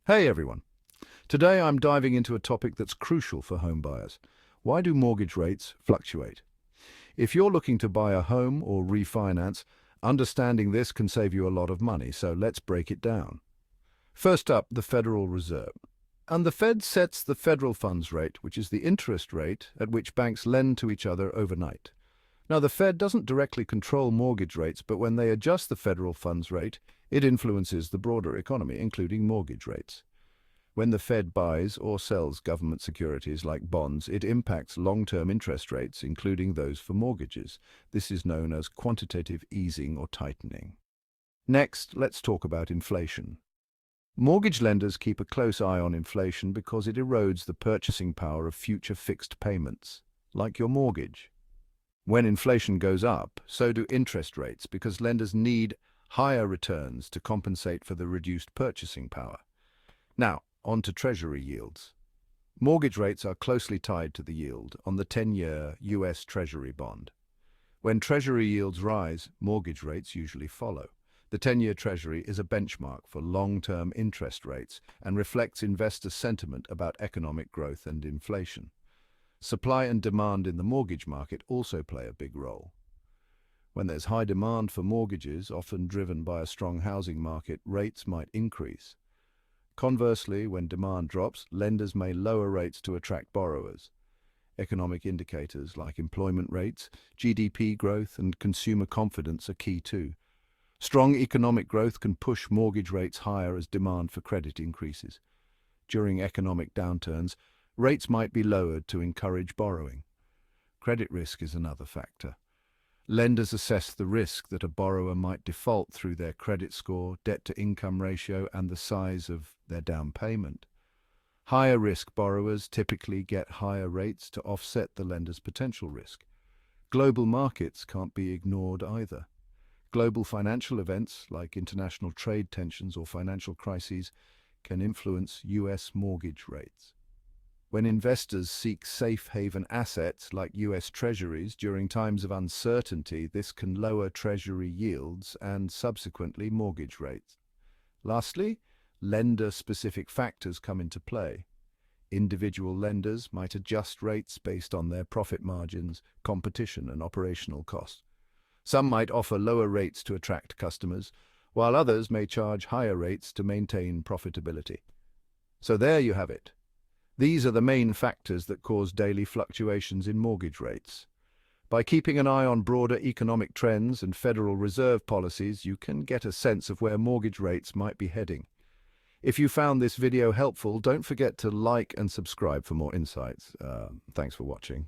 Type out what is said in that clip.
Hey everyone. Today I'm diving into a topic that's crucial for home buyers. Why do mortgage rates fluctuate? If you're looking to buy a home or refinance, understanding this can save you a lot of money, so let's break it down. First up, the Federal Reserve. And the Fed sets the federal funds rate, which is the interest rate at which banks lend to each other overnight. Now, the Fed doesn't directly control mortgage rates, but when they adjust the federal funds rate, it influences the broader economy, including mortgage rates. When the Fed buys or sells government securities like bonds, it impacts long-term interest rates, including those for mortgages. This is known as quantitative easing or tightening. Next, let's talk about inflation. Mortgage lenders keep a close eye on inflation because it erodes the purchasing power of future fixed payments, like your mortgage. When inflation goes up, so do interest rates because lenders need higher returns to compensate for the reduced purchasing power. Now, on to Treasury yields. Mortgage rates are closely tied to the yield on the 10-year U.S. Treasury bond. When Treasury yields rise, mortgage rates usually follow. The 10-year Treasury is a benchmark for long-term interest rates and reflects investor sentiment about economic growth and inflation. Supply and demand in the mortgage market also play a big role. When there's high demand for mortgages, often driven by a strong housing market, rates might increase. Conversely, when demand drops, lenders may lower rates to attract borrowers. Economic indicators like employment rates, GDP growth, and consumer confidence are key too. Strong economic growth can push mortgage rates higher as demand for credit increases. During economic downturns, rates might be lowered to encourage borrowing. Credit risk is another factor. Lenders assess the risk that a borrower might default through their credit score, debt-to-income ratio, and the size of their down payment. Higher-risk borrowers typically get higher rates to offset the lender's potential risk. Global markets can't be ignored either. Global financial events like international trade tensions or financial crises can influence U.S. mortgage rates. When investors seek safe haven assets like U.S. Treasuries during times of uncertainty, this can lower Treasury yields and subsequently mortgage rates. Lastly, lender-specific factors come into play. Individual lenders might adjust rates based on their profit margins, competition, and operational costs. Some might offer lower rates to attract customers, while others may charge higher rates to maintain profitability. So there you have it. These are the main factors that cause daily fluctuations in mortgage rates. By keeping an eye on broader economic trends and Federal Reserve policies, you can get a sense of where mortgage rates might be heading. If you found this video helpful, don't forget to like and subscribe for more insights. Thanks for watching.